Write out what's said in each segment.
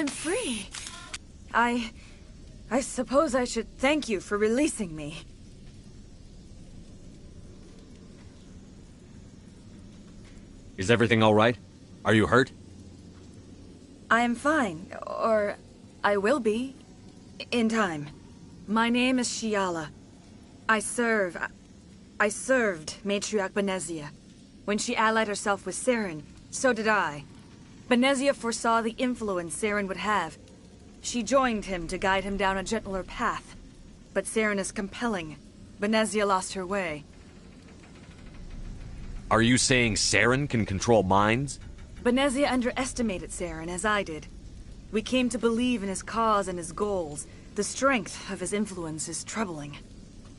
I'm free. I suppose I should thank you for releasing me. Is everything all right? Are you hurt? I am fine, or I will be, in time. My name is Shiala. I served Matriarch Benezia. When she allied herself with Saren, so did I. Benezia foresaw the influence Saren would have. She joined him to guide him down a gentler path. But Saren is compelling. Benezia lost her way. Are you saying Saren can control minds? Benezia underestimated Saren, as I did. We came to believe in his cause and his goals. The strength of his influence is troubling.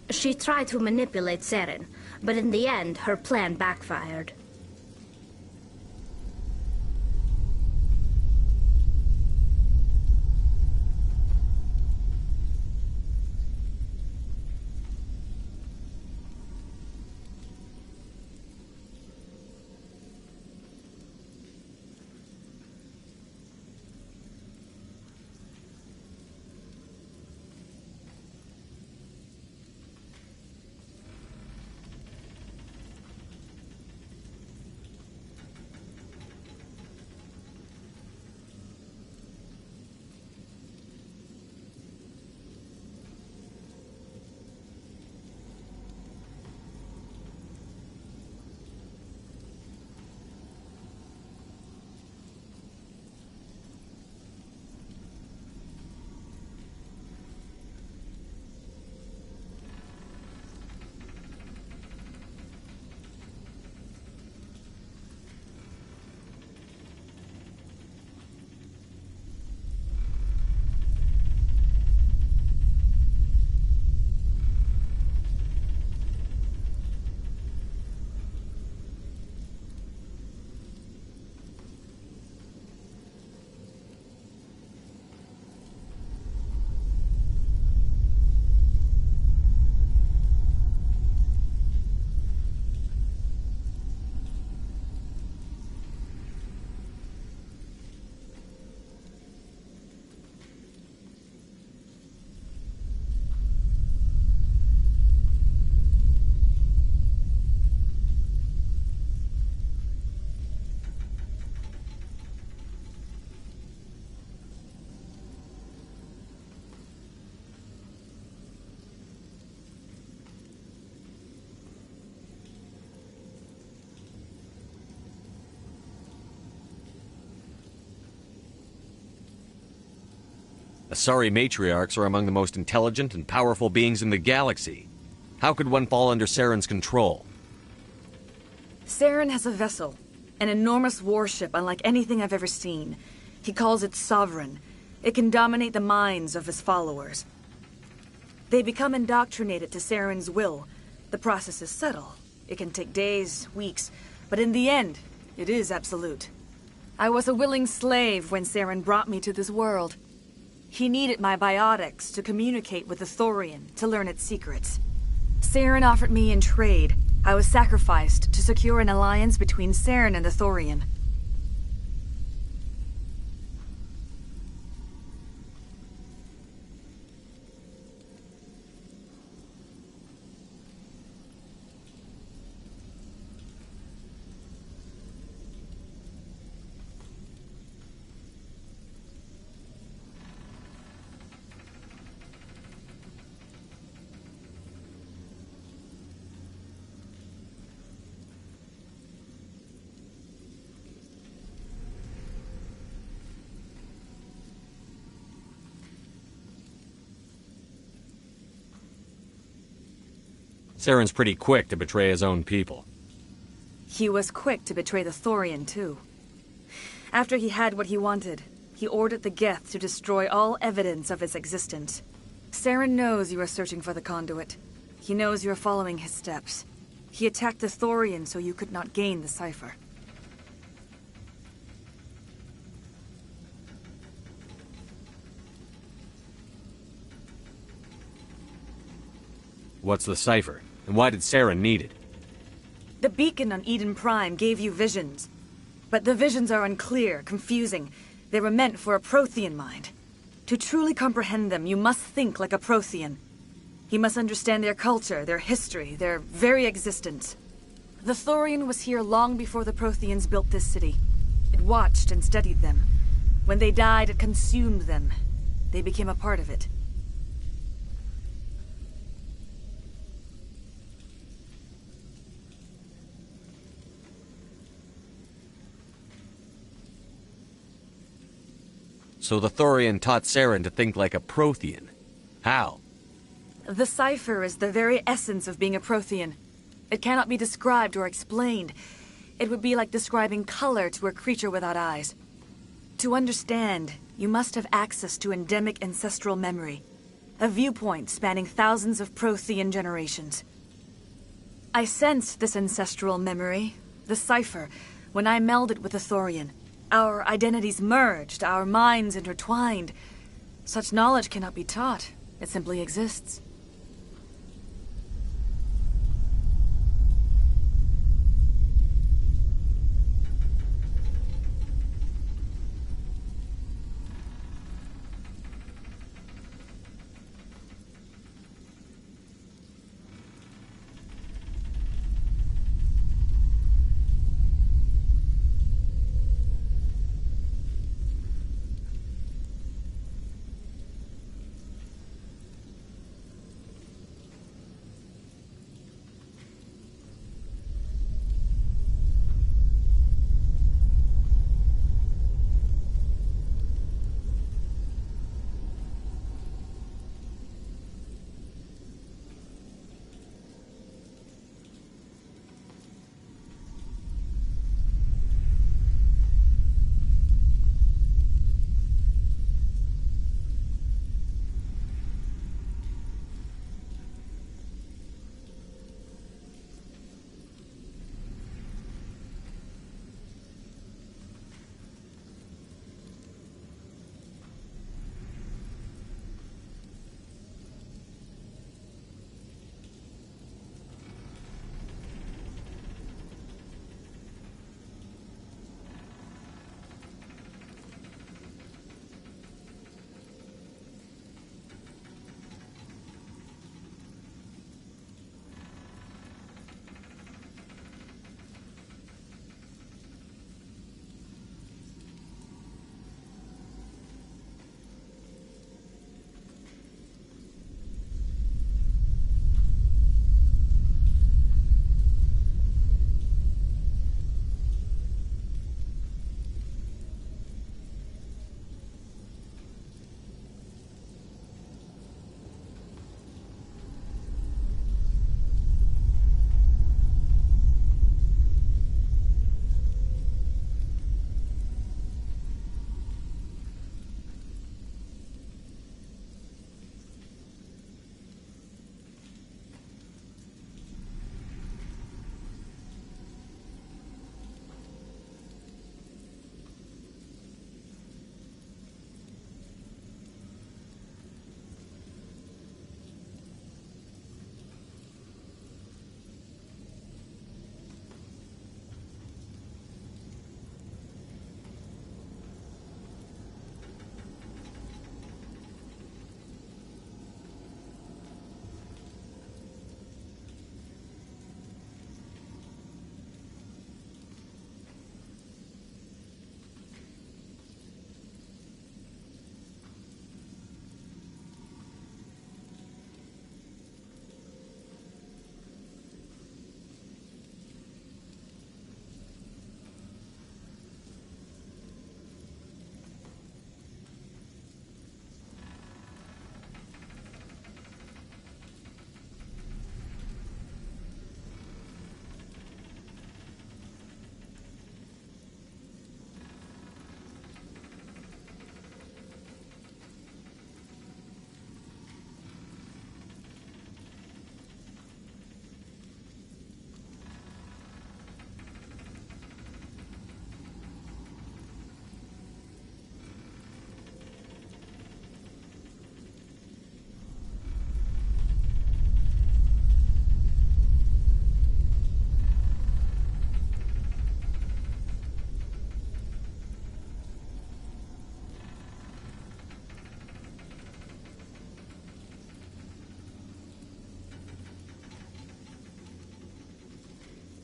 She tried to manipulate Saren, but in the end, her plan backfired. Asari matriarchs are among the most intelligent and powerful beings in the galaxy. How could one fall under Saren's control? Saren has a vessel, an enormous warship unlike anything I've ever seen. He calls it Sovereign. It can dominate the minds of his followers. They become indoctrinated to Saren's will. The process is subtle. It can take days, weeks, but in the end, it is absolute. I was a willing slave when Saren brought me to this world. He needed my biotics to communicate with the Thorian, to learn its secrets. Saren offered me in trade. I was sacrificed to secure an alliance between Saren and the Thorian. Saren's pretty quick to betray his own people. He was quick to betray the Thorian, too. After he had what he wanted, he ordered the Geth to destroy all evidence of its existence. Saren knows you are searching for the conduit. He knows you are following his steps. He attacked the Thorian so you could not gain the cipher. What's the cipher? And why did Saren need it? The beacon on Eden Prime gave you visions. But the visions are unclear, confusing. They were meant for a Prothean mind. To truly comprehend them, you must think like a Prothean. You must understand their culture, their history, their very existence. The Thorian was here long before the Protheans built this city. It watched and studied them. When they died, it consumed them. They became a part of it. So the Thorian taught Saren to think like a Prothean. How? The cipher is the very essence of being a Prothean. It cannot be described or explained. It would be like describing color to a creature without eyes. To understand, you must have access to endemic ancestral memory. A viewpoint spanning thousands of Prothean generations. I sensed this ancestral memory, the cipher, when I melded with the Thorian. Our identities merged, our minds intertwined. Such knowledge cannot be taught. It simply exists.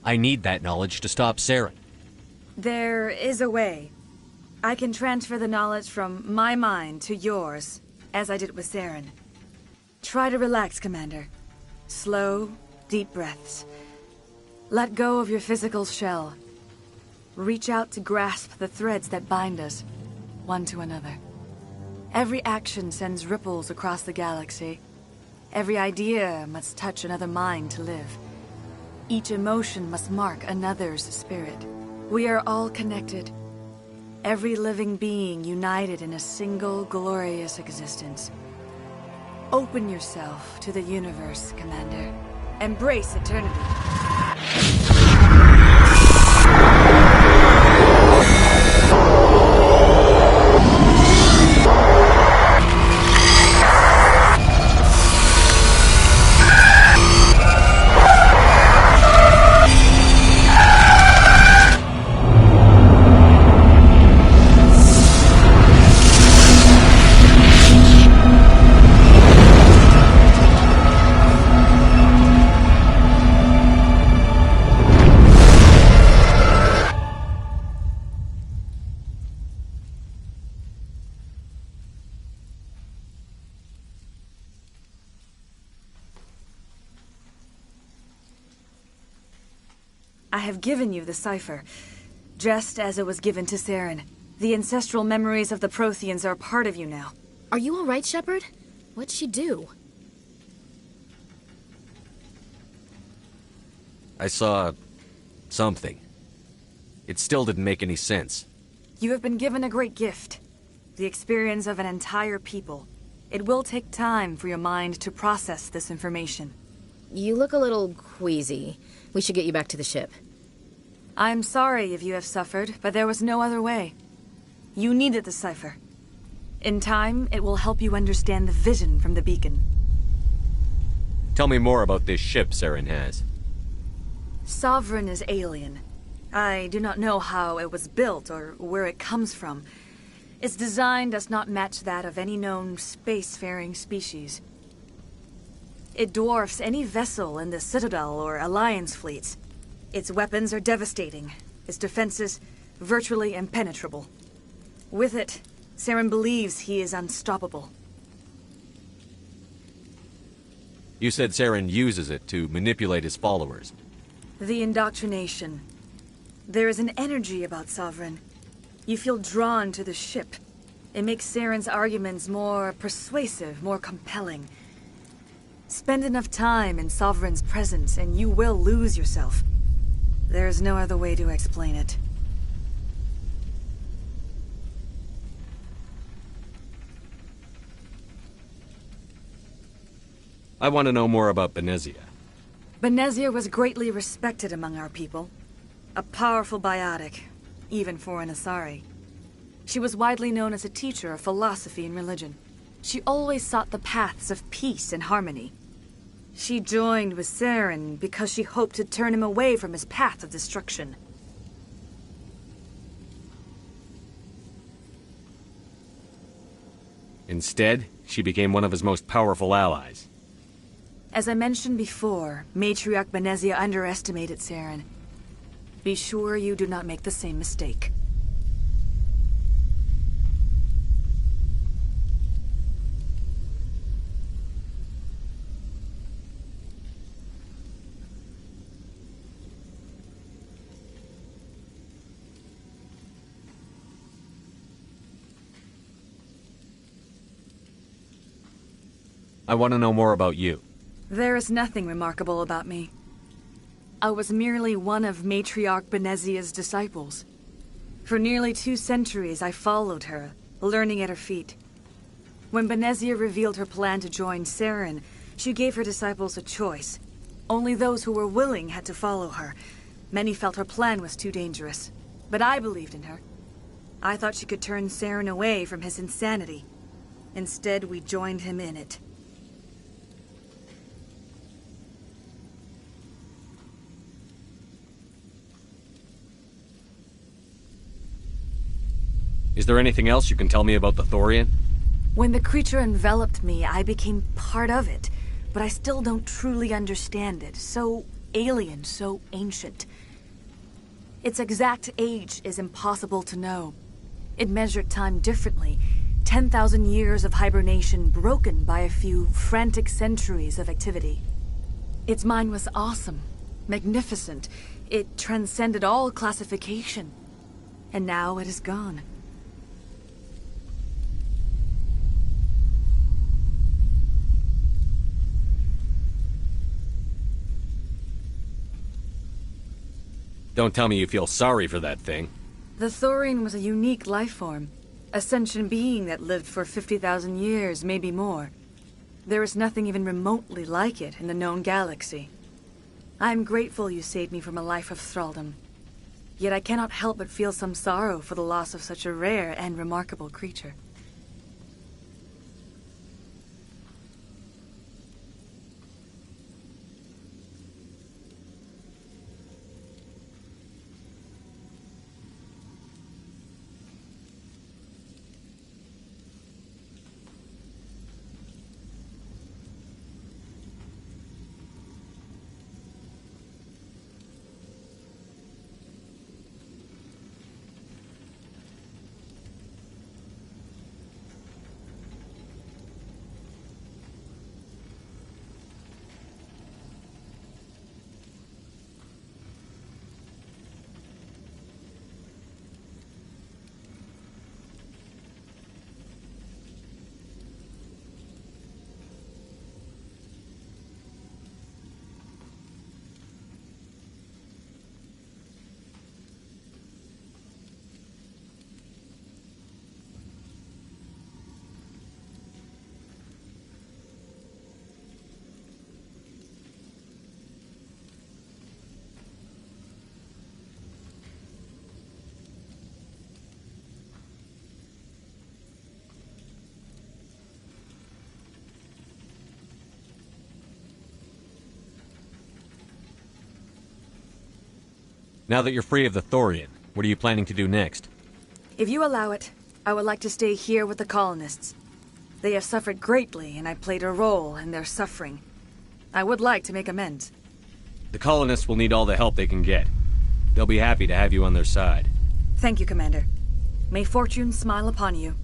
I need that knowledge to stop Saren. There is a way. I can transfer the knowledge from my mind to yours, as I did with Saren. Try to relax, Commander. Slow, deep breaths. Let go of your physical shell. Reach out to grasp the threads that bind us, one to another. Every action sends ripples across the galaxy. Every idea must touch another mind to live. Each emotion must mark another's spirit. We are all connected. Every living being united in a single glorious existence. Open yourself to the universe, Commander. Embrace eternity. I have given you the cipher, just as it was given to Saren. The ancestral memories of the Protheans are part of you now. Are you all right, Shepard? What'd she do? I saw... something. It still didn't make any sense. You have been given a great gift. The experience of an entire people. It will take time for your mind to process this information. You look a little queasy. We should get you back to the ship. I'm sorry if you have suffered, but there was no other way. You needed the cipher. In time, it will help you understand the vision from the beacon. Tell me more about this ship Saren has. Sovereign is alien. I do not know how it was built or where it comes from. Its design does not match that of any known spacefaring species. It dwarfs any vessel in the Citadel or Alliance fleets. Its weapons are devastating, its defenses virtually impenetrable. With it, Saren believes he is unstoppable. You said Saren uses it to manipulate his followers. The indoctrination. There is an energy about Sovereign. You feel drawn to the ship. It makes Saren's arguments more persuasive, more compelling. Spend enough time in Sovereign's presence and you will lose yourself. There is no other way to explain it. I want to know more about Benezia. Benezia was greatly respected among our people. A powerful biotic, even for an Asari. She was widely known as a teacher of philosophy and religion. She always sought the paths of peace and harmony. She joined with Saren because she hoped to turn him away from his path of destruction. Instead, she became one of his most powerful allies. As I mentioned before, Matriarch Benezia underestimated Saren. Be sure you do not make the same mistake. I want to know more about you. There is nothing remarkable about me. I was merely one of Matriarch Benezia's disciples. For nearly 2 centuries I followed her, learning at her feet. When Benezia revealed her plan to join Saren, she gave her disciples a choice. Only those who were willing had to follow her. Many felt her plan was too dangerous, but I believed in her. I thought she could turn Saren away from his insanity. Instead, we joined him in it. Is there anything else you can tell me about the Thorian? When the creature enveloped me, I became part of it, but I still don't truly understand it, so alien, so ancient. Its exact age is impossible to know. It measured time differently. 10,000 years of hibernation broken by a few frantic centuries of activity. Its mind was awesome, magnificent. It transcended all classification. And now it is gone. Don't tell me you feel sorry for that thing. The Thorian was a unique life form. A sentient being that lived for 50,000 years, maybe more. There is nothing even remotely like it in the known galaxy. I am grateful you saved me from a life of thraldom. Yet I cannot help but feel some sorrow for the loss of such a rare and remarkable creature. Now that you're free of the Thorian, what are you planning to do next? If you allow it, I would like to stay here with the colonists. They have suffered greatly, and I played a role in their suffering. I would like to make amends. The colonists will need all the help they can get. They'll be happy to have you on their side. Thank you, Commander. May fortune smile upon you.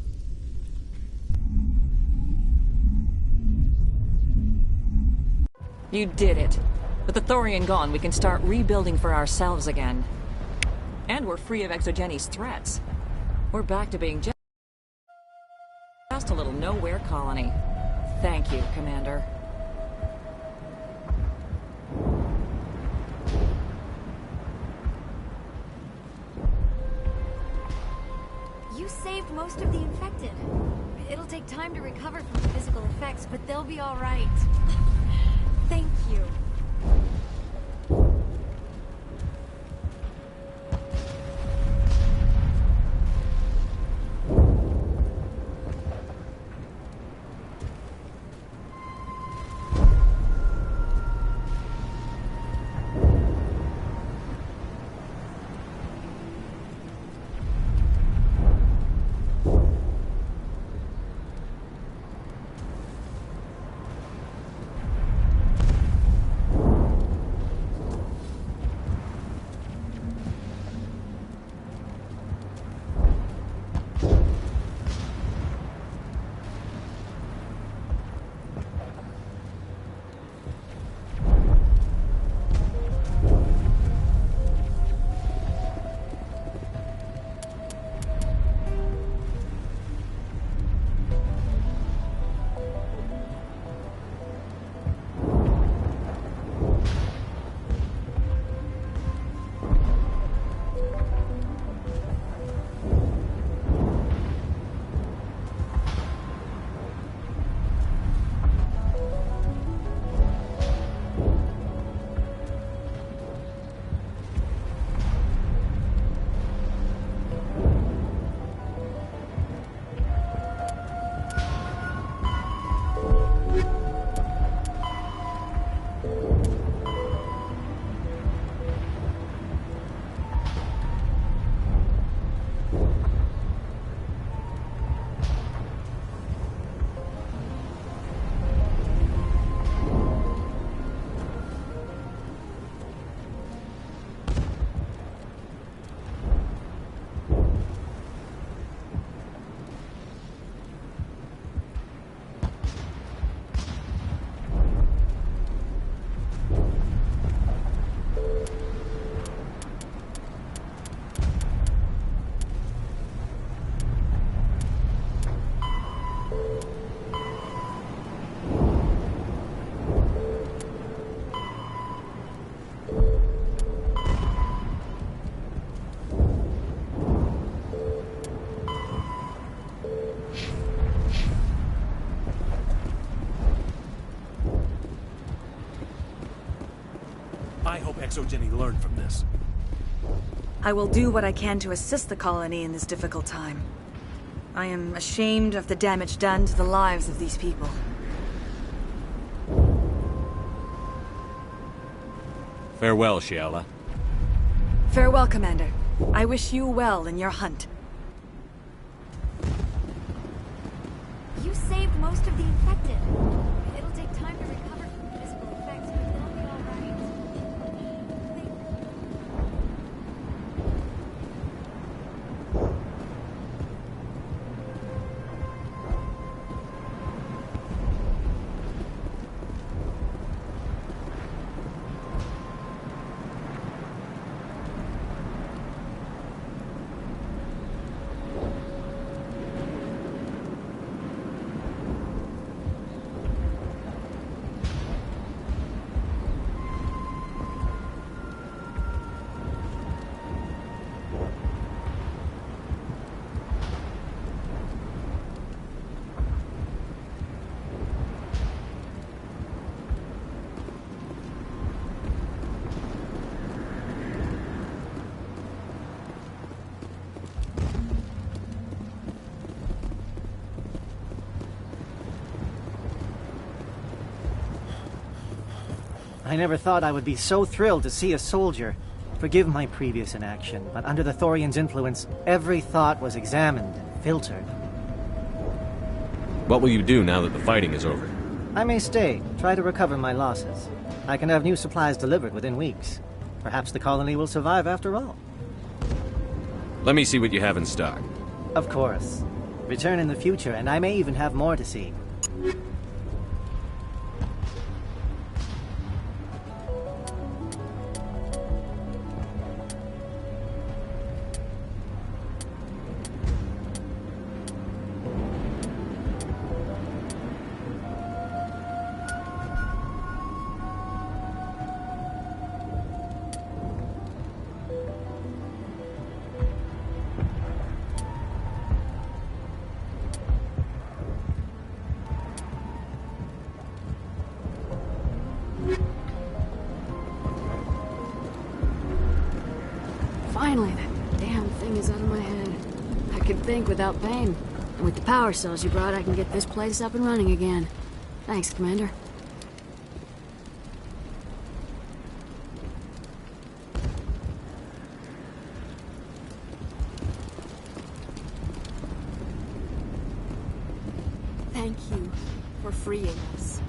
You did it. With the Thorian gone, we can start rebuilding for ourselves again. And we're free of Exogenes' threats. We're back to being just a little nowhere colony. Thank you, Commander. You saved most of the infected. It'll take time to recover from the physical effects, but they'll be all right. Thank you. I hope Exogeny learned from this. I will do what I can to assist the colony in this difficult time. I am ashamed of the damage done to the lives of these people. Farewell, Shiala. Farewell, Commander. I wish you well in your hunt. You saved most of the infected. It'll take time to recover from the physical effects, but they'll be all right. I never thought I would be so thrilled to see a soldier. Forgive my previous inaction, but under the Thorian's influence, every thought was examined and filtered. What will you do now that the fighting is over? I may stay, try to recover my losses. I can have new supplies delivered within weeks. Perhaps the colony will survive after all. Let me see what you have in stock. Of course. Return in the future, and I may even have more to see. Finally, that damn thing is out of my head. I can think without pain. And with the power cells you brought, I can get this place up and running again. Thanks, Commander. Thank you for freeing us.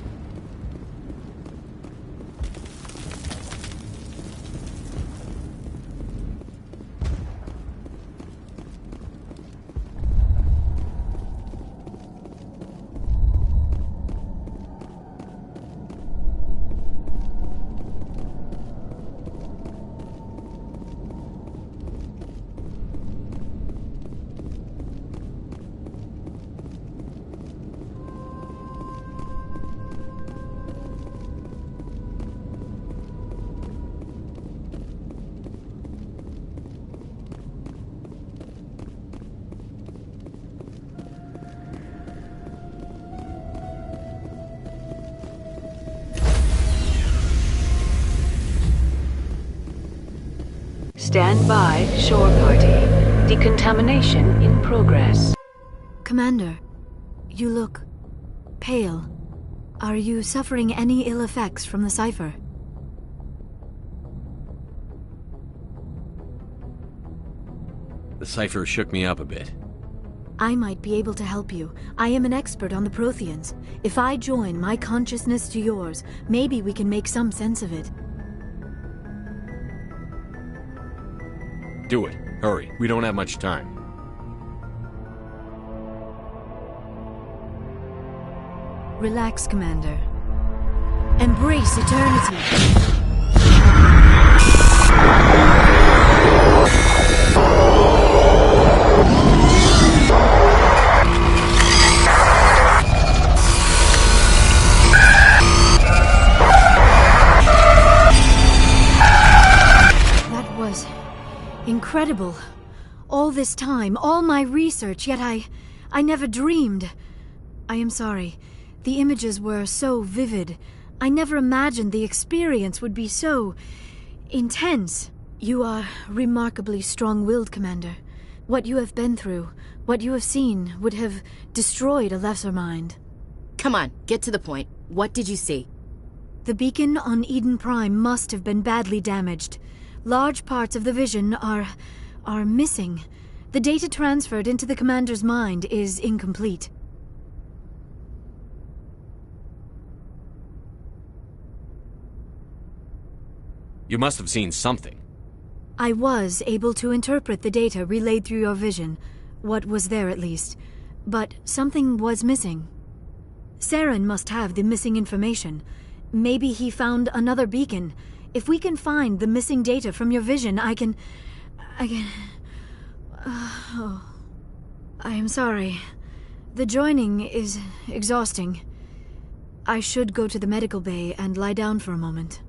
Stand by, shore party. Decontamination in progress. Commander, you look pale. Are you suffering any ill effects from the cipher? The cipher shook me up a bit. I might be able to help you. I am an expert on the Protheans. If I join my consciousness to yours, maybe we can make some sense of it. Do it. Hurry. We don't have much time. Relax, Commander. Embrace eternity. That was incredible. All this time, all my research, yet I never dreamed. I am sorry. The images were so vivid. I never imagined the experience would be so Intense. You are remarkably strong-willed, Commander. What you have been through, what you have seen, would have destroyed a lesser mind. Come on, get to the point. What did you see? The beacon on Eden Prime must have been badly damaged. Large parts of the vision are missing. The data transferred into the Commander's mind is incomplete. You must have seen something. I was able to interpret the data relayed through your vision. What was there, at least. But something was missing. Saren must have the missing information. Maybe he found another beacon. If we can find the missing data from your vision, I can... I am sorry. The joining is exhausting. I should go to the medical bay and lie down for a moment.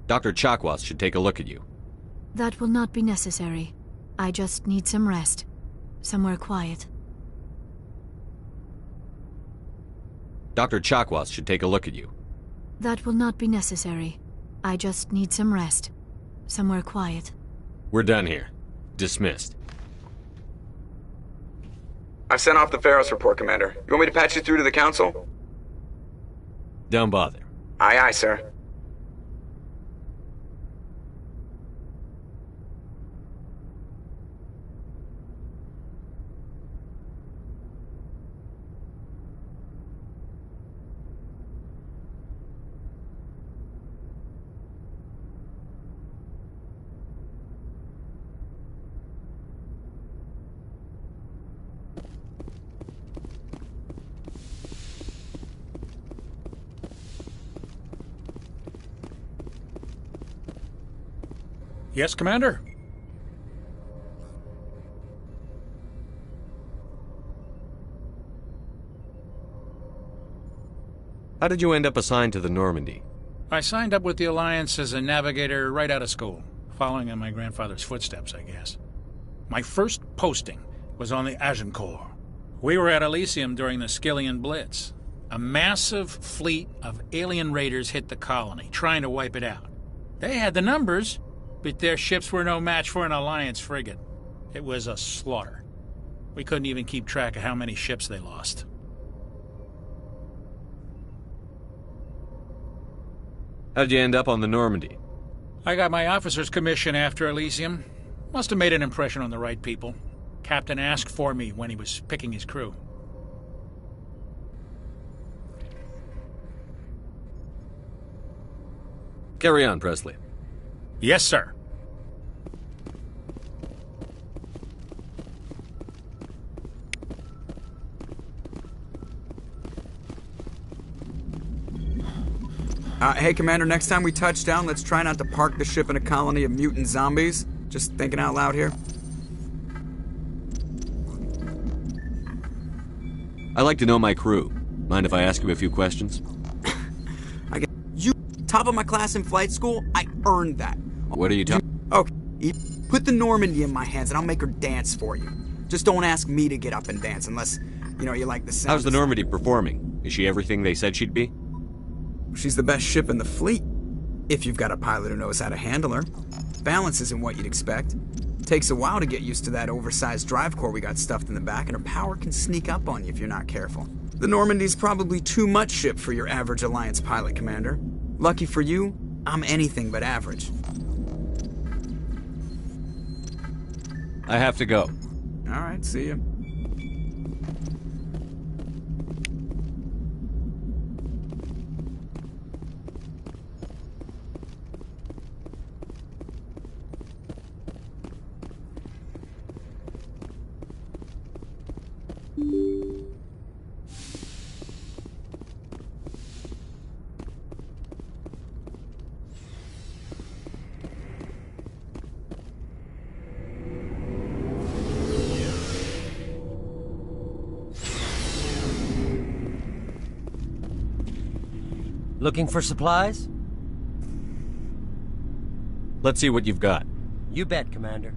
Dr. Chakwas should take a look at you. That will not be necessary. I just need some rest. Somewhere quiet. Dr. Chakwas should take a look at you. That will not be necessary. I just need some rest. Somewhere quiet. We're done here. Dismissed. I've sent off the Pharos report, Commander. You want me to patch you through to the Council? Don't bother. Aye, aye, sir. Yes, Commander? How did you end up assigned to the Normandy? I signed up with the Alliance as a navigator right out of school, following in my grandfather's footsteps, I guess. My first posting was on the Agincourt. We were at Elysium during the Skillian Blitz. A massive fleet of alien raiders hit the colony, trying to wipe it out. They had the numbers, but their ships were no match for an Alliance frigate. It was a slaughter. We couldn't even keep track of how many ships they lost. How'd you end up on the Normandy? I got my officer's commission after Elysium. Must have made an impression on the right people. Captain asked for me when he was picking his crew. Carry on, Presley. Yes, sir. Hey, Commander, next time we touch down, let's try not to park the ship in a colony of mutant zombies. Just thinking out loud here. I like to know my crew. Mind if I ask you a few questions? You top of my class in flight school? I earned that. What are you talking? Okay, put the Normandy in my hands and I'll make her dance for you. Just don't ask me to get up and dance unless, you like the sound. How's the Normandy performing? Is she everything they said she'd be? She's the best ship in the fleet. If you've got a pilot who knows how to handle her. Balance isn't what you'd expect. Takes a while to get used to that oversized drive core we got stuffed in the back, and her power can sneak up on you if you're not careful. The Normandy's probably too much ship for your average Alliance pilot, Commander. Lucky for you, I'm anything but average. I have to go. All right, see ya. Looking for supplies? Let's see what you've got. You bet, Commander.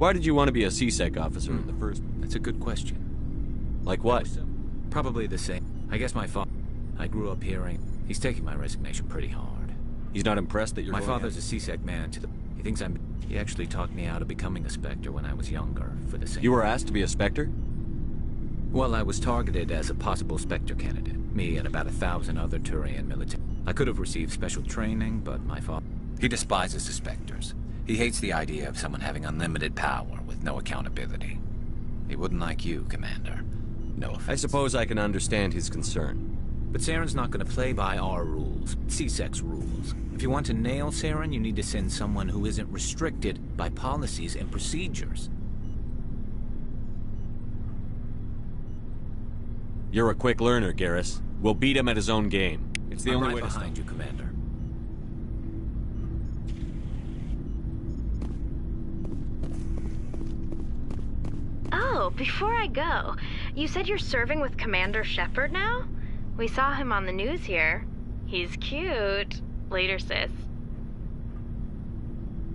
Why did you want to be a CSEC officer in the first? That's a good question. Like what? Probably the same. I guess my father... I grew up hearing... He's taking my resignation pretty hard. He's not impressed that you're My going father's a CSEC man to the... He thinks I'm... He actually talked me out of becoming a Spectre when I was younger, for the same... You were asked to be a Spectre? Well, I was targeted as a possible Spectre candidate. Me and about 1,000 other Turian military. I could have received special training, but my father... He despises the Spectres. He hates the idea of someone having unlimited power with no accountability. He wouldn't like you, Commander. No offense. I suppose I can understand his concern. But Saren's not going to play by our rules, CSEC's rules. If you want to nail Saren, you need to send someone who isn't restricted by policies and procedures. You're a quick learner, Garrus. We'll beat him at his own game. It's the only way to behind you, Commander. Oh, before I go, you said you're serving with Commander Shepard now? We saw him on the news here. He's cute. Later, sis.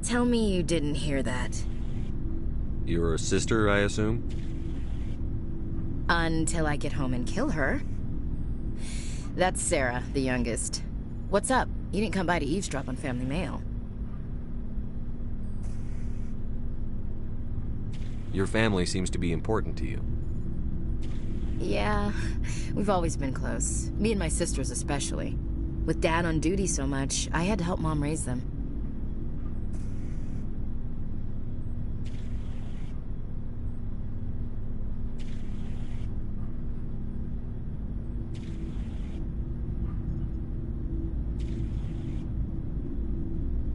Tell me you didn't hear that. You're a sister, I assume? Until I get home and kill her. That's Sarah, the youngest. What's up? You didn't come by to eavesdrop on Family Mail. Your family seems to be important to you. Yeah, we've always been close. Me and my sisters especially. With Dad on duty so much, I had to help Mom raise them.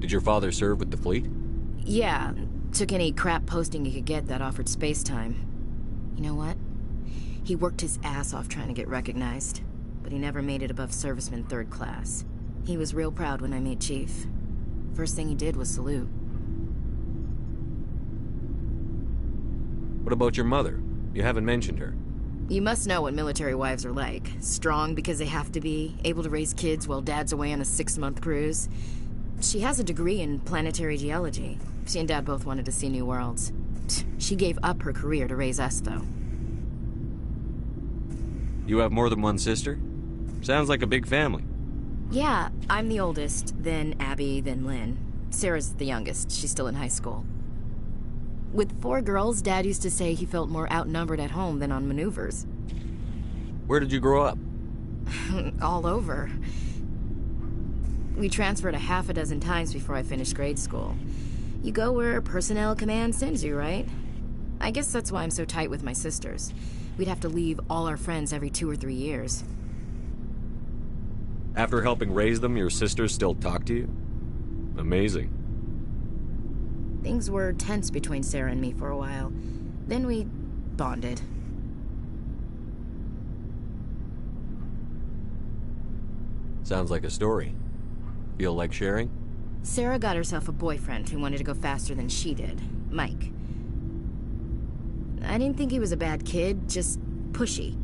Did your father serve with the fleet? Yeah, took any crap posting he could get that offered space time. You know what? He worked his ass off trying to get recognized, but he never made it above serviceman 3rd class. He was real proud when I made chief. First thing he did was salute. What about your mother? You haven't mentioned her. You must know what military wives are like. Strong because they have to be, able to raise kids while Dad's away on a 6-month cruise. She has a degree in planetary geology. She and Dad both wanted to see new worlds. She gave up her career to raise us, though. You have more than one sister? Sounds like a big family. Yeah, I'm the oldest, then Abby, then Lynn. Sarah's the youngest. She's still in high school. With 4 girls, Dad used to say he felt more outnumbered at home than on maneuvers. Where did you grow up? All over. We transferred a half a dozen times before I finished grade school. You go where personnel command sends you, right? I guess that's why I'm so tight with my sisters. We'd have to leave all our friends every 2 or 3 years. After helping raise them, your sisters still talk to you? Amazing. Things were tense between Sarah and me for a while. Then we bonded. Sounds like a story. Feel like sharing? Sarah got herself a boyfriend who wanted to go faster than she did, Mike. I didn't think he was a bad kid, just pushy.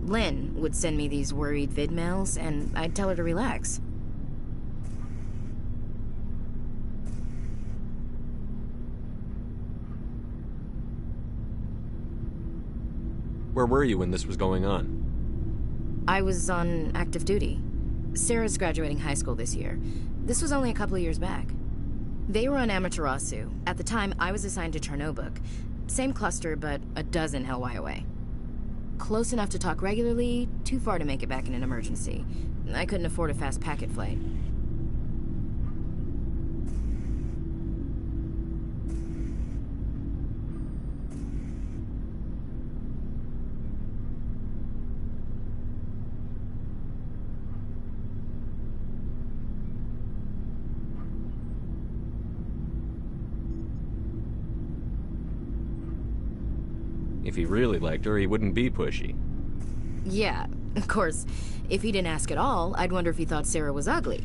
Lynn would send me these worried vidmails, and I'd tell her to relax. Where were you when this was going on? I was on active duty. Sarah's graduating high school this year. This was only a couple of years back. They were on Amaterasu. At the time, I was assigned to Chernobog. Same cluster, but a dozen LY away. Close enough to talk regularly, too far to make it back in an emergency. I couldn't afford a fast packet flight. If he really liked her, he wouldn't be pushy. Yeah, of course. If he didn't ask at all, I'd wonder if he thought Sarah was ugly.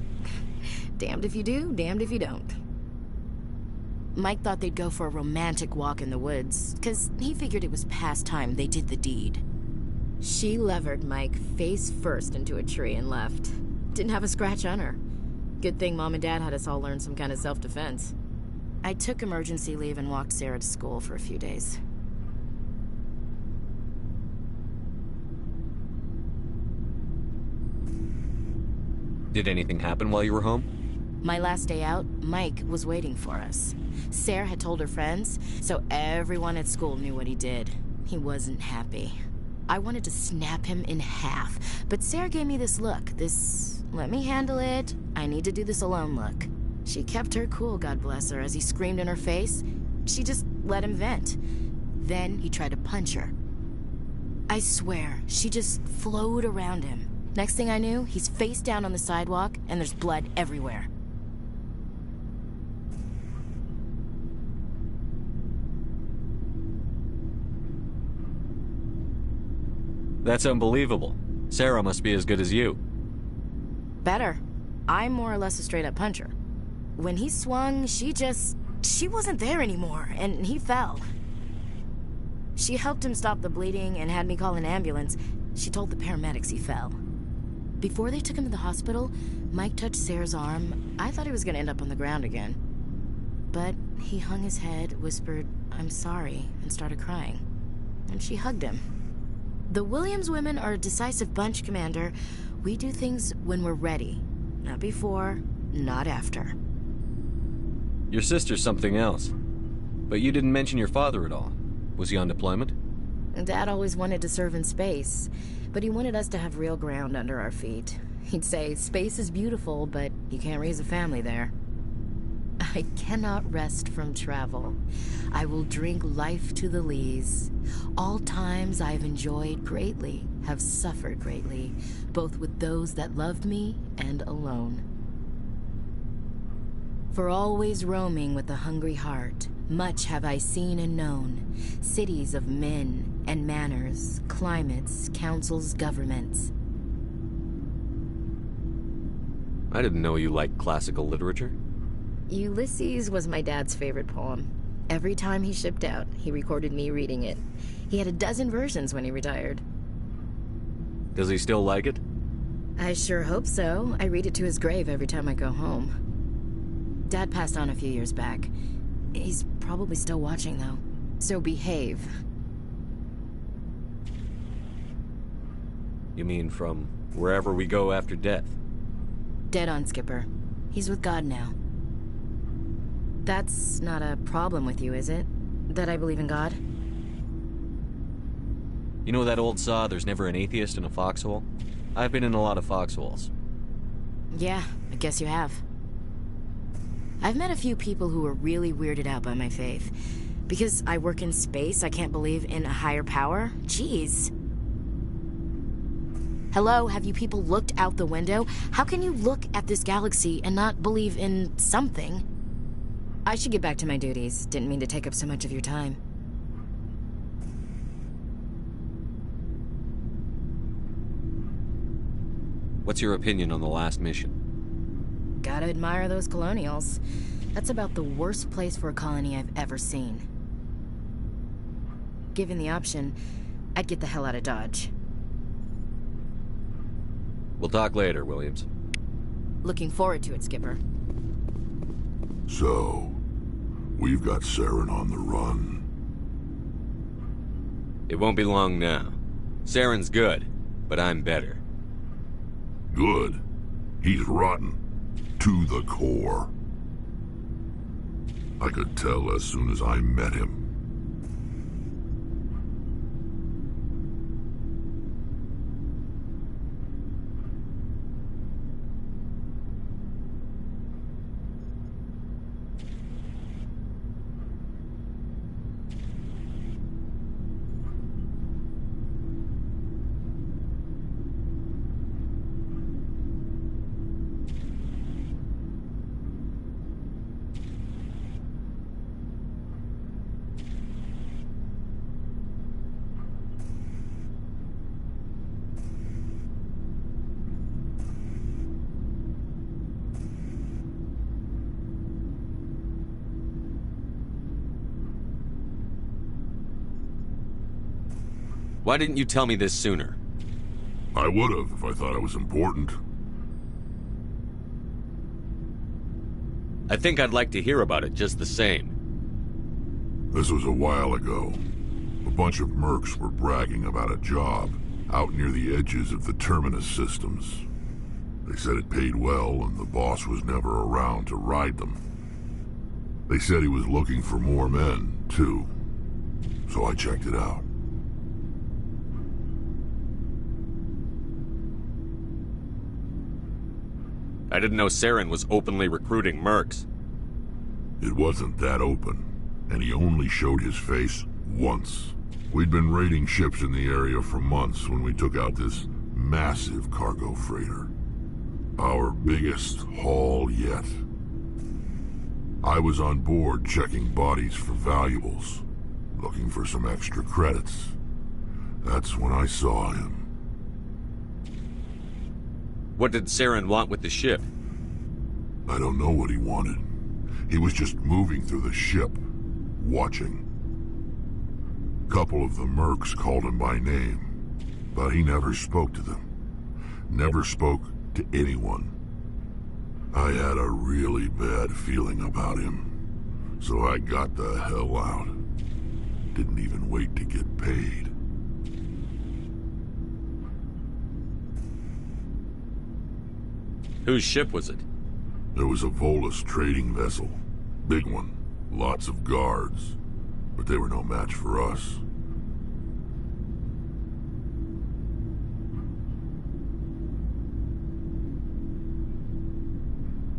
Damned if you do, damned if you don't. Mike thought they'd go for a romantic walk in the woods, because he figured it was past time they did the deed. She levered Mike face first into a tree and left. Didn't have a scratch on her. Good thing Mom and Dad had us all learn some kind of self-defense. I took emergency leave and walked Sarah to school for a few days. Did anything happen while you were home? My last day out, Mike was waiting for us. Sarah had told her friends, so everyone at school knew what he did. He wasn't happy. I wanted to snap him in half, but Sarah gave me this look, this let me handle it, I need to do this alone look. She kept her cool, God bless her, as he screamed in her face. She just let him vent. Then he tried to punch her. I swear, she just flowed around him. Next thing I knew, he's face down on the sidewalk, and there's blood everywhere. That's unbelievable. Sarah must be as good as you. Better. I'm more or less a straight-up puncher. When he swung, she wasn't there anymore, and he fell. She helped him stop the bleeding and had me call an ambulance. She told the paramedics he fell. Before they took him to the hospital, Mike touched Sarah's arm. I thought he was gonna end up on the ground again. But he hung his head, whispered, "I'm sorry," and started crying. And she hugged him. The Williams women are a decisive bunch, Commander. We do things when we're ready. Not before, not after. Your sister's something else. But you didn't mention your father at all. Was he on deployment? Dad always wanted to serve in space, but he wanted us to have real ground under our feet. He'd say, space is beautiful, but you can't raise a family there. I cannot rest from travel. I will drink life to the lees. All times I have enjoyed greatly, have suffered greatly, both with those that loved me and alone. For always roaming with a hungry heart, much have I seen and known, cities of men and manners, climates, councils, governments. I didn't know you liked classical literature. Ulysses was my dad's favorite poem. Every time he shipped out, he recorded me reading it. He had a dozen versions when he retired. Does he still like it? I sure hope so. I read it to his grave every time I go home. Dad passed on a few years back. He's probably still watching, though. So behave. You mean from wherever we go after death? Dead on, Skipper. He's with God now. That's not a problem with you, is it? That I believe in God? You know that old saw, there's never an atheist in a foxhole? I've been in a lot of foxholes. Yeah, I guess you have. I've met a few people who were really weirded out by my faith. Because I work in space, I can't believe in a higher power? Jeez. Hello, have you people looked out the window? How can you look at this galaxy and not believe in something? I should get back to my duties. Didn't mean to take up so much of your time. What's your opinion on the last mission? Gotta admire those colonials. That's about the worst place for a colony I've ever seen. Given the option, I'd get the hell out of Dodge. We'll talk later, Williams. Looking forward to it, Skipper. So, we've got Saren on the run. It won't be long now. Saren's good, but I'm better. Good. He's rotten. To the core. I could tell as soon as I met him. Why didn't you tell me this sooner? I would've if I thought it was important. I think I'd like to hear about it just the same. This was a while ago. A bunch of mercs were bragging about a job out near the edges of the Terminus systems. They said it paid well and the boss was never around to ride them. They said he was looking for more men, too. So I checked it out. I didn't know Saren was openly recruiting mercs. It wasn't that open, and he only showed his face once. We'd been raiding ships in the area for months when we took out this massive cargo freighter. Our biggest haul yet. I was on board checking bodies for valuables, looking for some extra credits. That's when I saw him. What did Saren want with the ship? I don't know what he wanted. He was just moving through the ship, watching. Couple of the mercs called him by name, but he never spoke to them. Never spoke to anyone. I had a really bad feeling about him, so I got the hell out. Didn't even wait to get paid. Whose ship was it? There was a Volus trading vessel. Big one. Lots of guards. But they were no match for us.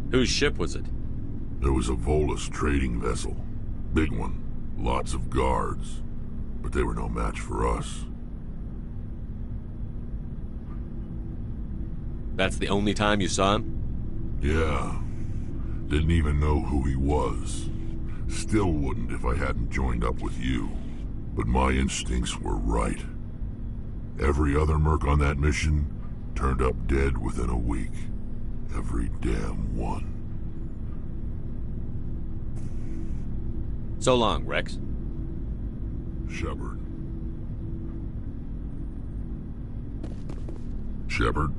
Whose ship was it? There was a Volus trading vessel. Big one. Lots of guards. But they were no match for us. That's the only time you saw him? Yeah. Didn't even know who he was. Still wouldn't if I hadn't joined up with you. But my instincts were right. Every other merc on that mission turned up dead within a week. Every damn one. So long, Rex. Shepard. Shepard?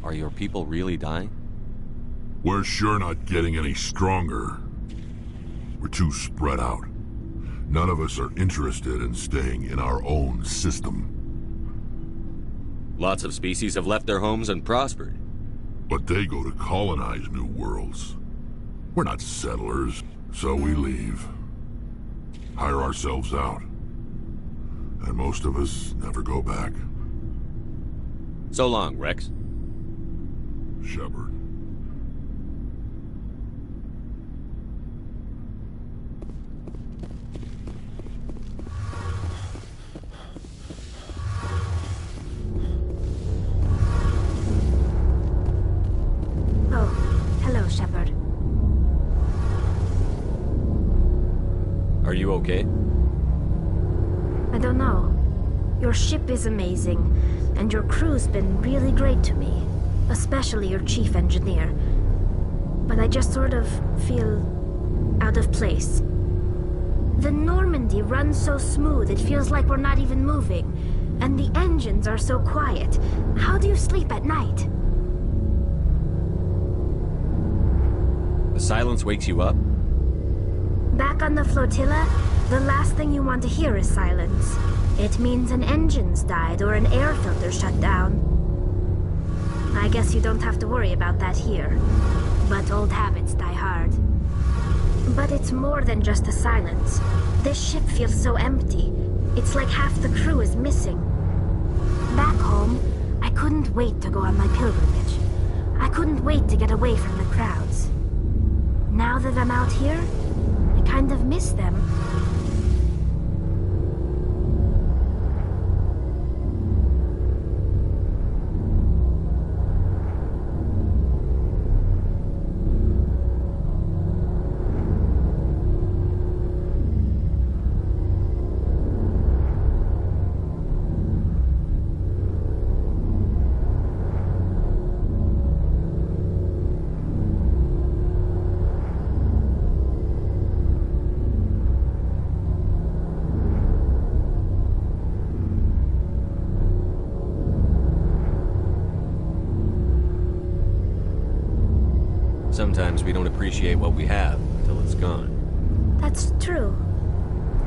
Are your people really dying? We're sure not getting any stronger. We're too spread out. None of us are interested in staying in our own system. Lots of species have left their homes and prospered. But they go to colonize new worlds. We're not settlers, so we leave. Hire ourselves out. And most of us never go back. So long, Rex. Shepard. Oh, hello, Shepard. Are you okay? I don't know. Your ship is amazing, and your crew's been really great to me. Especially your chief engineer. But I just sort of feel out of place. The Normandy runs so smooth it feels like we're not even moving. And the engines are so quiet. How do you sleep at night? The silence wakes you up? Back on the flotilla, the last thing you want to hear is silence. It means an engine's died or an air filter shut down. I guess you don't have to worry about that here. But old habits die hard. But it's more than just the silence. This ship feels so empty. It's like half the crew is missing. Back home, I couldn't wait to go on my pilgrimage. I couldn't wait to get away from the crowds. Now that I'm out here, I kind of miss them. sometimes we don't appreciate what we have until it's gone. That's true.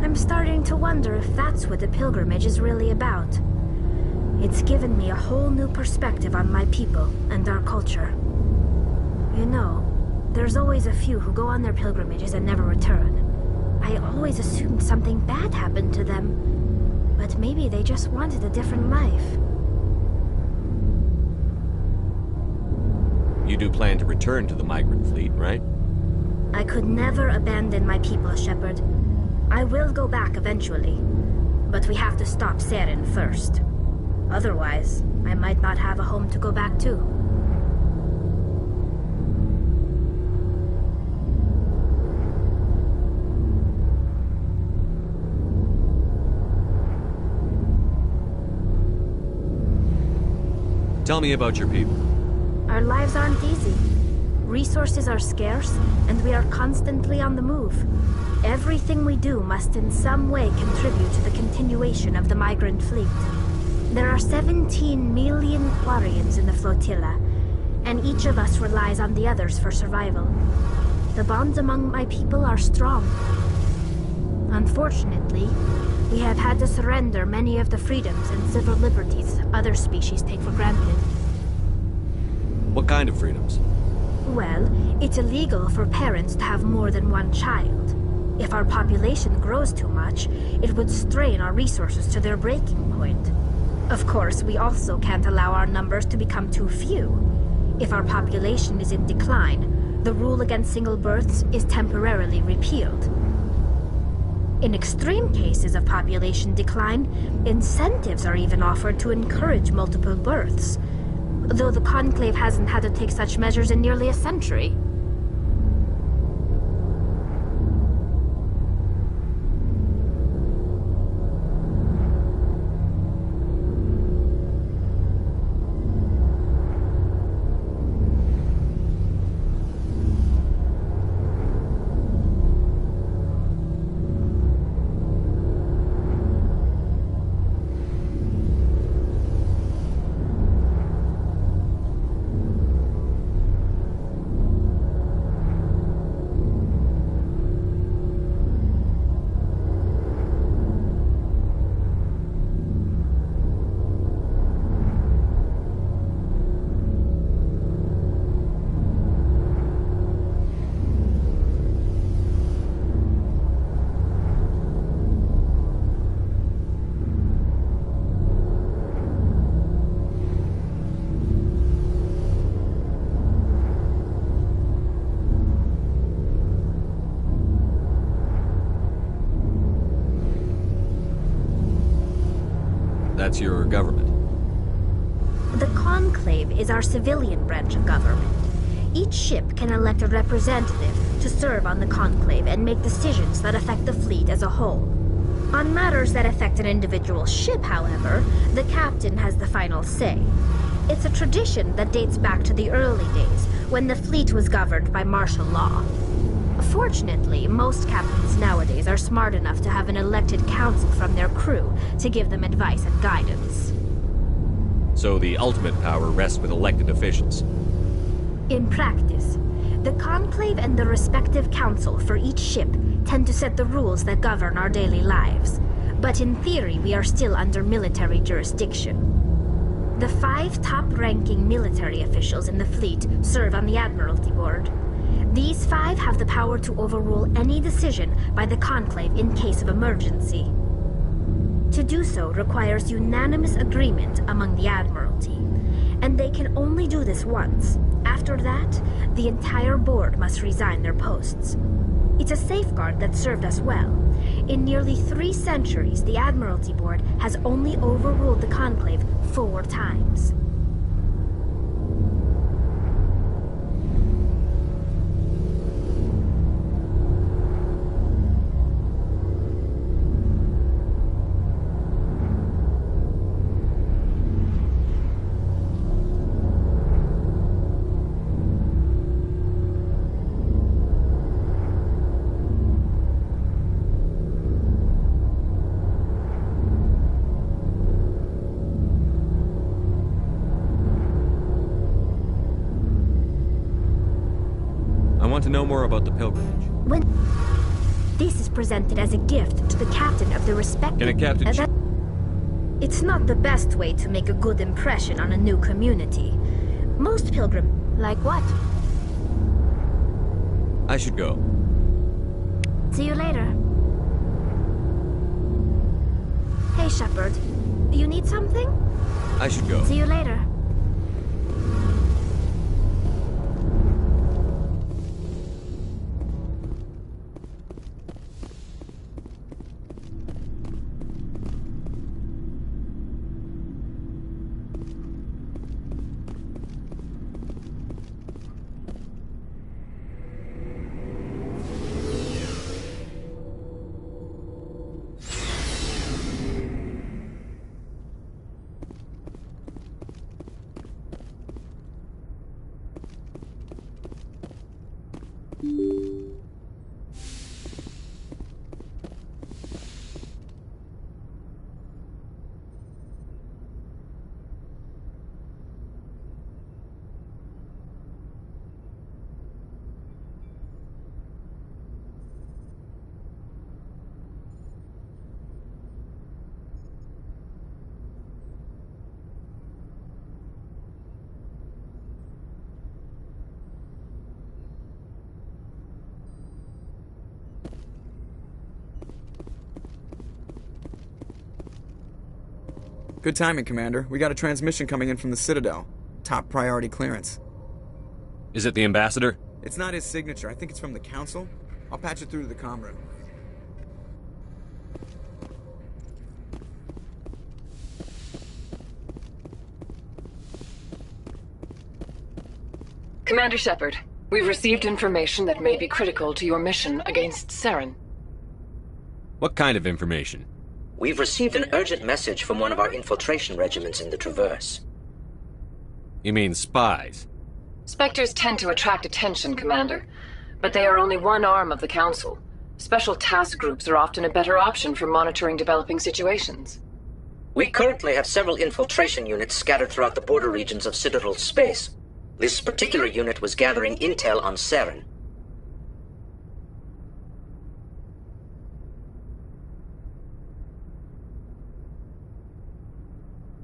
I'm starting to wonder if that's what the pilgrimage is really about. It's given me a whole new perspective on my people and our culture. You know, there's always a few who go on their pilgrimages and never return. I always assumed something bad happened to them, but maybe they just wanted a different life. You do plan to return to the migrant fleet, right? I could never abandon my people, Shepard. I will go back eventually, but we have to stop Saren first. Otherwise, I might not have a home to go back to. Tell me about your people. Our lives aren't easy. Resources are scarce, and we are constantly on the move. Everything we do must in some way contribute to the continuation of the migrant fleet. There are 17 million Quarians in the flotilla, and each of us relies on the others for survival. The bonds among my people are strong. Unfortunately, we have had to surrender many of the freedoms and civil liberties other species take for granted. What kind of freedoms? Well, it's illegal for parents to have more than one child. If our population grows too much, it would strain our resources to their breaking point. Of course, we also can't allow our numbers to become too few. If our population is in decline, the rule against single births is temporarily repealed. In extreme cases of population decline, incentives are even offered to encourage multiple births, though the Conclave hasn't had to take such measures in nearly a century. That's your government. The Conclave is our civilian branch of government. Each ship can elect a representative to serve on the Conclave and make decisions that affect the fleet as a whole. On matters that affect an individual ship, however, the captain has the final say. It's a tradition that dates back to the early days, when the fleet was governed by martial law. Fortunately, most captains nowadays are smart enough to have an elected council from their crew to give them advice and guidance. So the ultimate power rests with elected officials. In practice, the Conclave and the respective council for each ship tend to set the rules that govern our daily lives. But in theory, we are still under military jurisdiction. The 5 top-ranking military officials in the fleet serve on the Admiralty Board. These 5 have the power to overrule any decision by the Conclave in case of emergency. To do so requires unanimous agreement among the Admiralty, and they can only do this once. After that, the entire board must resign their posts. It's a safeguard that served us well. In nearly 3 centuries, the Admiralty Board has only overruled the Conclave 4 times. want to know more about the pilgrimage. When this is presented as a gift to the captain of the respective... Can a captain... It's not the best way to make a good impression on a new community. Most pilgrim... Like what? I should go. See you later. Hey, Shepard. You need something? I should go. See you later. Good timing, Commander. We got a transmission coming in from the Citadel. Top priority clearance. Is it the ambassador? It's not his signature. I think it's from the Council. I'll patch it through to the comm room. Commander Shepard, we've received information that may be critical to your mission against Saren. What kind of information? We've received an urgent message from one of our infiltration regiments in the Traverse. You mean spies? Spectres tend to attract attention, Commander, but they are only one arm of the Council. Special task groups are often a better option for monitoring developing situations. We currently have several infiltration units scattered throughout the border regions of Citadel space. This particular unit was gathering intel on Saren.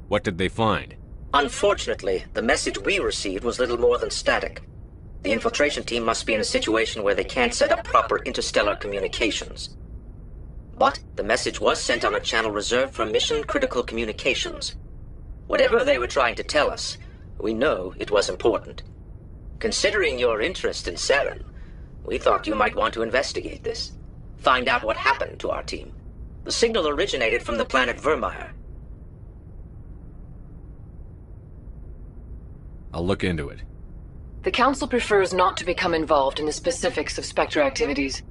What did they find? Unfortunately, the message we received was little more than static. The infiltration team must be in a situation where they can't set up proper interstellar communications. But the message was sent on a channel reserved for mission-critical communications. Whatever they were trying to tell us, we know it was important. Considering your interest in Saren, we thought you might want to investigate this. Find out what happened to our team. The signal originated from the planet Vermeer. I'll look into it. The Council prefers not to become involved in the specifics of Spectre activities.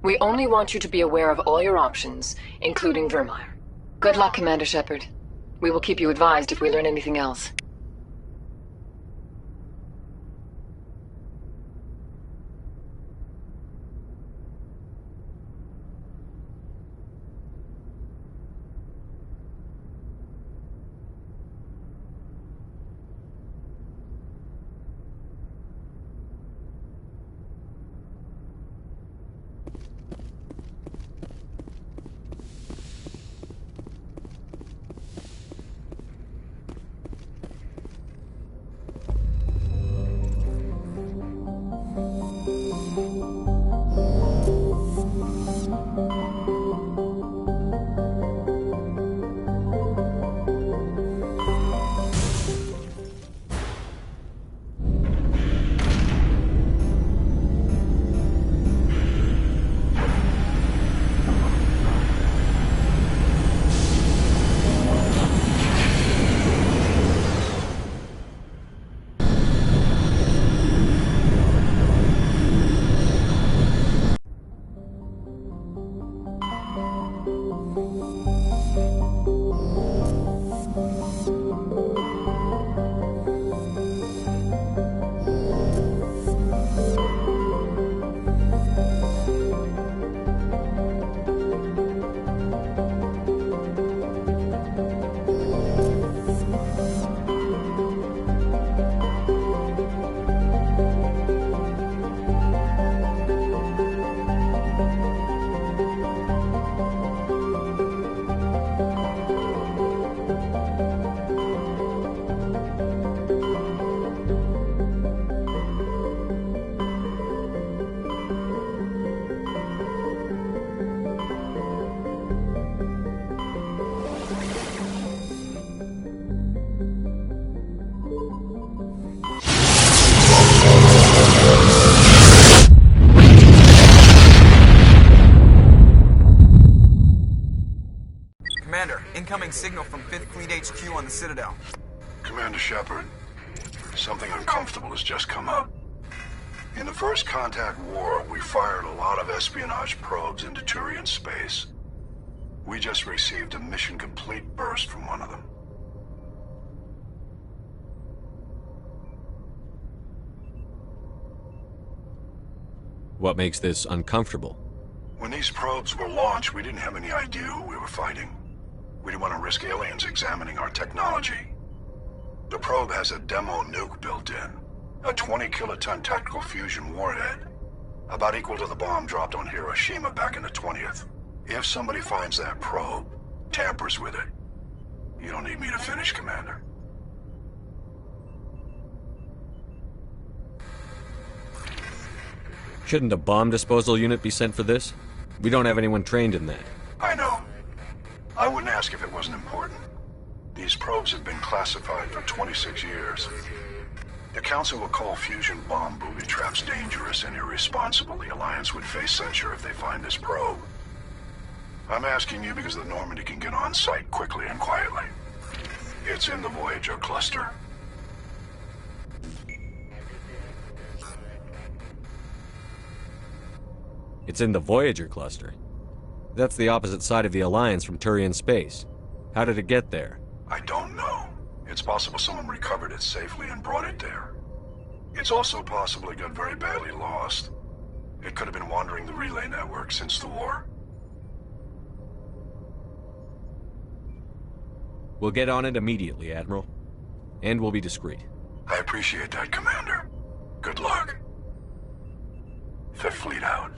We only want you to be aware of all your options, including Vermeer. Good luck, Commander Shepard. We will keep you advised if we learn anything else. Commander, incoming signal from 5th Fleet HQ on the Citadel. Commander Shepard, something uncomfortable has just come up. In the first Contact War, we fired a lot of espionage probes into Turian space. We just received a mission complete burst from one of them. What makes this uncomfortable? When these probes were launched, we didn't have any idea who we were fighting. We didn't want to risk aliens examining our technology. The probe has a demo nuke built in. A 20-kiloton tactical fusion warhead. About equal to the bomb dropped on Hiroshima back in the 20th. If somebody finds that probe, tampers with it, you don't need me to finish, Commander. Shouldn't a bomb disposal unit be sent for this? We don't have anyone trained in that. I know. I wouldn't ask if it wasn't important. These probes have been classified for 26 years. The Council will call fusion bomb booby traps dangerous and irresponsible. The Alliance would face censure if they find this probe. I'm asking you because the Normandy can get on site quickly and quietly. It's in the Voyager cluster. It's in the Voyager cluster. That's the opposite side of the Alliance from Turian space. How did it get there? I don't know. It's possible someone recovered it safely and brought it there. It's also possible it got very badly lost. It could have been wandering the relay network since the war. We'll get on it immediately, Admiral. And we'll be discreet. I appreciate that, Commander. Good luck. Fifth Fleet out.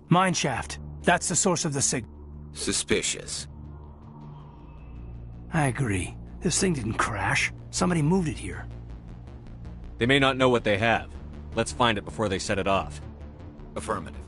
Mineshaft. That's the source of the signal. Suspicious. I agree. This thing didn't crash. Somebody moved it here. They may not know what they have. Let's find it before they set it off. Affirmative.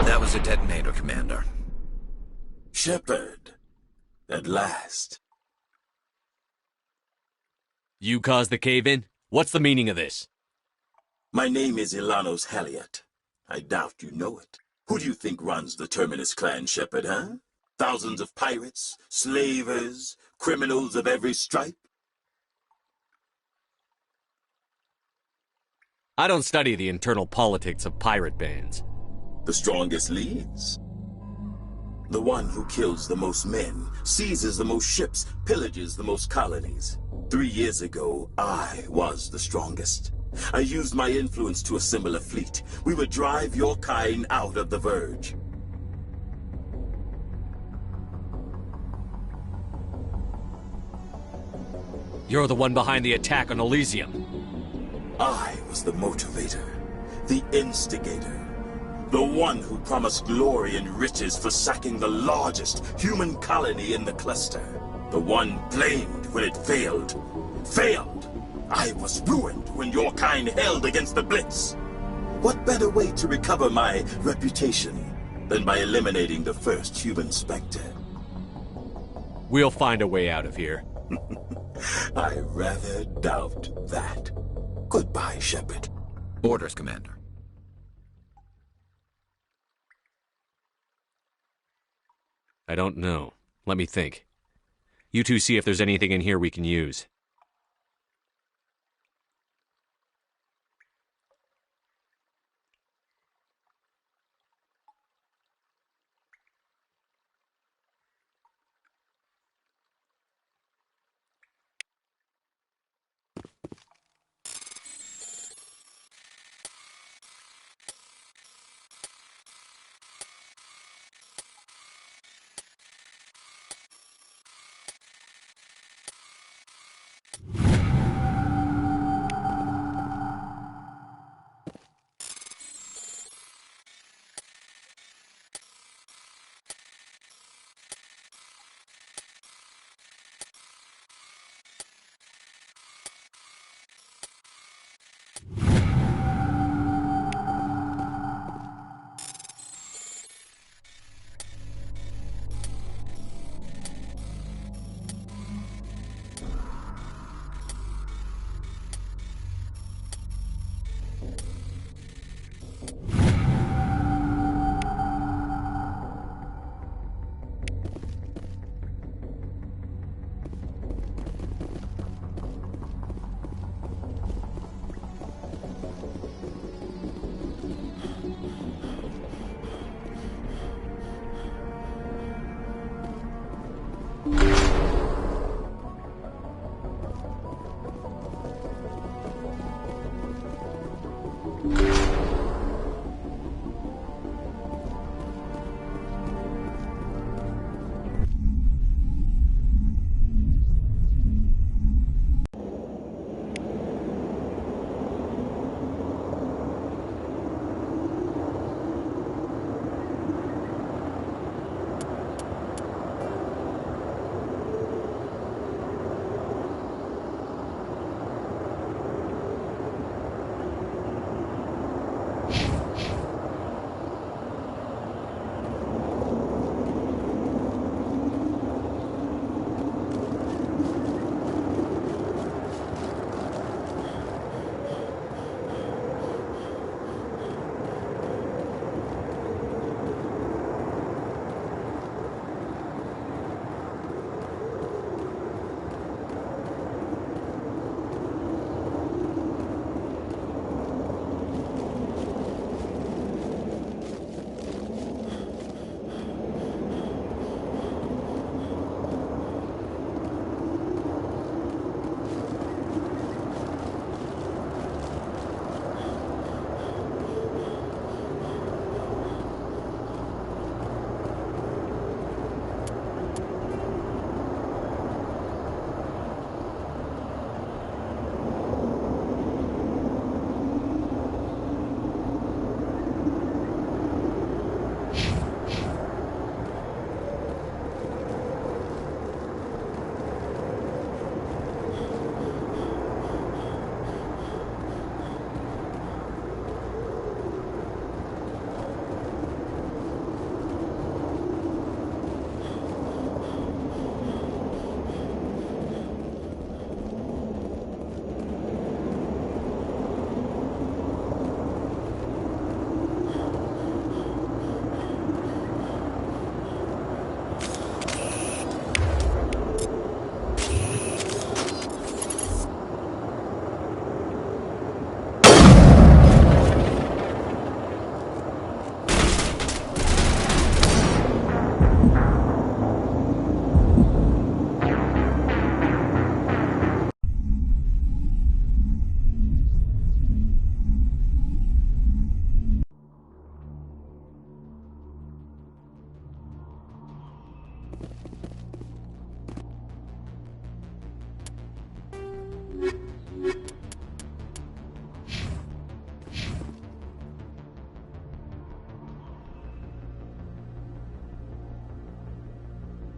That was a detonator, Commander. Shepard. At last. You caused the cave-in? What's the meaning of this? My name is Ilanos Halliot. I doubt you know it. Who do you think runs the Terminus clan, Shepard, huh? Thousands of pirates, slavers, criminals of every stripe? I don't study the internal politics of pirate bands. The strongest leads. The one who kills the most men, seizes the most ships, pillages the most colonies. 3 years ago, I was the strongest. I used my influence to assemble a fleet. We would drive your kind out of the Verge. You're the one behind the attack on Elysium. I was the motivator, the instigator, the one who promised glory and riches for sacking the largest human colony in the cluster. The one blamed when it failed. Failed! I was ruined when your kind held against the Blitz. What better way to recover my reputation than by eliminating the first human Spectre? We'll find a way out of here. I rather doubt that. Goodbye, Shepard. Orders, Commander. I don't know. Let me think. You two see if there's anything in here we can use.